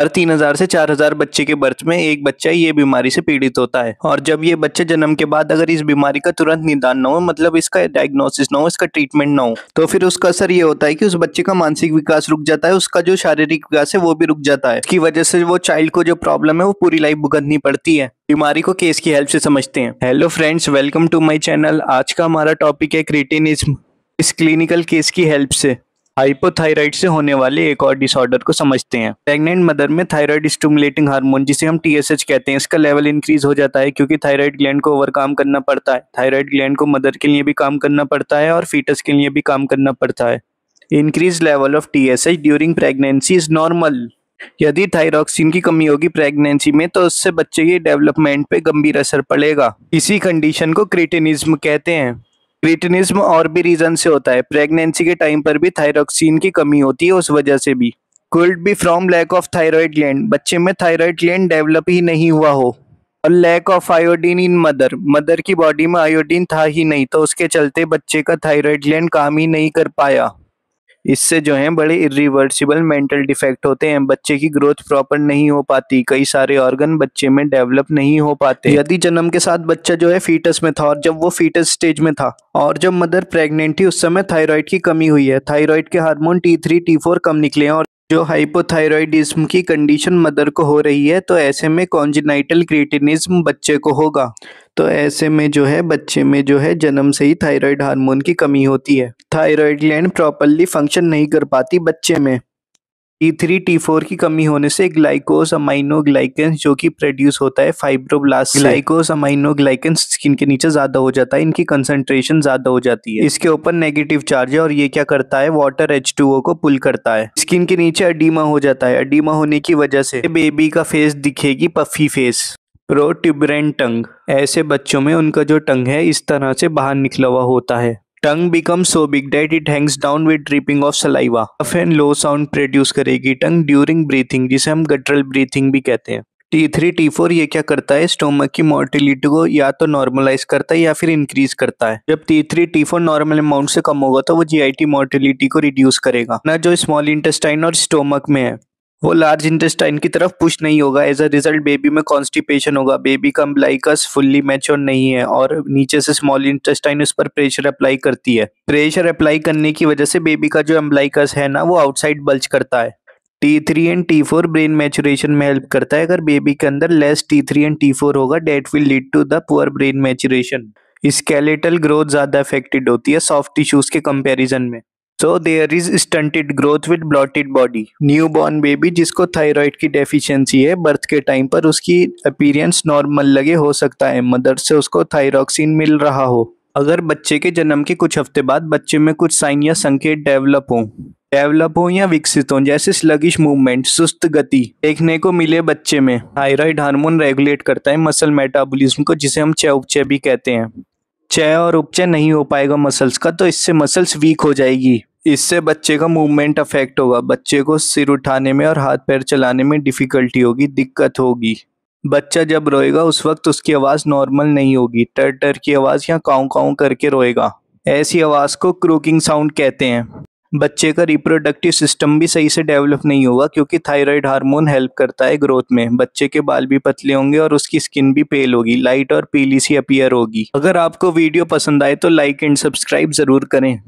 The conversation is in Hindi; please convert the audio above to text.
हर 3000 से 4000 बच्चे के बर्थ में एक बच्चा ये बीमारी से पीड़ित होता है। और जब ये बच्चे जन्म के बाद अगर इस बीमारी का तुरंत निदान न हो, मतलब इसका डायग्नोसिस न हो, इसका ट्रीटमेंट न हो, तो फिर उसका असर ये होता है कि उस बच्चे का मानसिक विकास रुक जाता है, उसका जो शारीरिक विकास है वो भी रुक जाता है। इसकी वजह से वो चाइल्ड को जो प्रॉब्लम है वो पूरी लाइफ भुगतनी पड़ती है। बीमारी को केस की हेल्प से समझते हैं। Hello friends, welcome to my channel. आज का हमारा टॉपिक है क्रिटिनिज्म। इस क्लिनिकल केस की हेल्प से हाइपोथायराइड से होने वाले एक और डिसऑर्डर को समझते हैं। प्रेग्नेंट मदर में थायराइड स्टिमुलेटिंग हार्मोन, जिसे हम TSH कहते हैं, इसका लेवल इंक्रीज हो जाता है क्योंकि थायराइड ग्लैंड को ओवरकम करना पड़ता है। थायराइड ग्लैंड को मदर के लिए भी काम करना पड़ता है और फीटस के लिए भी काम करना पड़ता है। Increase level of TSH during pregnancy is normal. यदि थायरॉक्सिन की कमी होगी प्रेगनेंसी में तो उससे बच्चे के डेवलपमेंट पे गंभीर असर पड़ेगा। इसी कंडीशन को क्रिटिनिज्म कहते हैं। क्रिटिनिज्म और भी रीजन से होता है। प्रेगनेंसी के टाइम पर भी थायरॉक्सिन की कमी होती है, उस वजह से भी। Could be from lack of thyroid gland, बच्चे में थायराइड ग्लैंड डेवलप ही नहीं हुआ हो। और lack of iodine in mother, mother की बॉडी में आयोडीन था ही नहीं, तो उसके चलते बच्चे का थायराइड ग्लैंड काम ही नहीं कर पाया। इससे जो है बड़े इरिवर्सिबल मेंटल डिफेक्ट होते हैं। बच्चे की ग्रोथ प्रॉपर नहीं हो पाती, कई सारे ऑर्गन बच्चे में डेवलप नहीं हो पाते। यदि जन्म के साथ बच्चा जो है फीटस में था और जब वो फीटस स्टेज में था और जब मदर प्रेग्नेंट थी, उस समय थायराइड की कमी हुई है, थायराइड के हार्मोन T3 T4 कम निकले हैं और जो हाइपोथायराइडिज्म की कंडीशन मदर को हो रही है, तो ऐसे में कॉन्जेनाइटल क्रिटिनिज्म बच्चे को होगा। तो ऐसे में जो है बच्चे में जो है जन्म से ही थायराइड हार्मोन की कमी होती है। थायराइड ग्लैंड प्रॉपरली फंक्शन नहीं कर पाती बच्चे में। T3 T4 की कमी होने से ग्लाइकोस अमाइनोग्लाइकेंस जो कि प्रोड्यूस होता है फाइब्रोब्लास्ट से, ग्लाइकोस अमाइनोग्लाइकेंस स्किन के नीचे ज्यादा हो जाता है, इनकी कंसंट्रेशन ज्यादा हो जाती है। इसके ऊपर नेगेटिव चार्ज है और ये क्या करता है, वाटर H2O को पुल करता है। स्किन के नीचे एडिमा हो जाता है। एडिमा होने की वजह से बेबी का फेस दिखेगी पफी फेस। प्रोट्यूबरेंट टंग, ऐसे बच्चों में उनका जो टंग है इस तरह से बाहर निकला हुआ होता है। Tongue become so big that it hangs down with dripping of saliva. Rough and low sound produce करेगी टंग ड्यूरिंग ब्रीथिंग, जिसे हम गटरल ब्रीथिंग भी कहते हैं। T3 T4 ये क्या करता है, स्टोमक की मोटिलिटी को या तो नॉर्मलाइज करता है या फिर इंक्रीज करता है। जब T3 T4 नॉर्मल अमाउंट से कम होगा तो वो GIT मोटिलिटी को रिड्यूस करेगा ना, जो स्मॉल इंटेस्टाइन और स्टोमक में है वो लार्ज इंटेस्टाइन की तरफ पुश नहीं होगा। एज अ रिजल्ट बेबी में कॉन्स्टिपेशन होगा। बेबी का अम्बिलिकस फुल्ली मैच्योर नहीं है और नीचे से स्मॉल इंटेस्टाइन उस पर प्रेशर अप्लाई करती है। प्रेशर अप्लाई करने की वजह से बेबी का जो अम्बिलिकस है ना वो आउटसाइड बल्ज करता है। T3 and T4 brain maturation में हेल्प करता है। अगर बेबी के अंदर लेस T3 एंड T4 होगा that will lead to the poor brain maturation. Skeletal growth ज्यादा अफेक्टेड होती है सॉफ्ट टिश्यूज के कंपैरिजन में। So there is stunted growth with bloated body. Newborn baby जिसको थायराइड की डेफिशिएंसी है, बर्थ के टाइम पर उसकी अपीयरेंस नॉर्मल लगे, हो सकता है मदर से उसको थायरॉक्सिन मिल रहा हो। अगर बच्चे के जन्म के कुछ हफ्ते बाद बच्चे में कुछ साइन या संकेत डेवलप हो या विकसित हो, जैसे स्लगिश मूवमेंट, सुस्त गति देखने को मिले बच्चे में, थायराइड हार्मोन रेगुलेट करता है मसल मेटाबॉलिज्म को, जिसे हम चय उपचय भी कहते हैं। चय और उपचय नहीं हो पाएगा मसल्स का, तो इससे मसल्स वीक हो जाएगी। इससे बच्चे का मूवमेंट अफेक्ट होगा। बच्चे को सिर उठाने में और हाथ पैर चलाने में डिफिकल्टी होगी, दिक्कत होगी। बच्चा जब रोएगा उस वक्त उसकी आवाज नॉर्मल नहीं होगी, टर टर की आवाज या काऊ काऊ करके रोएगा। ऐसी आवाज को क्रोकिंग साउंड कहते हैं। बच्चे का रिप्रोडक्टिव सिस्टम भी सही से डेवलप नहीं होगा क्योंकि थायराइड हार्मोन हेल्प करता है ग्रोथ में। बच्चे के बाल भी पतले होंगे और उसकी स्किन भी पेल होगी, लाइट और पीली सी अपीयर होगी। अगर आपको वीडियो पसंद आए तो लाइक एंड सब्सक्राइब जरूर करें।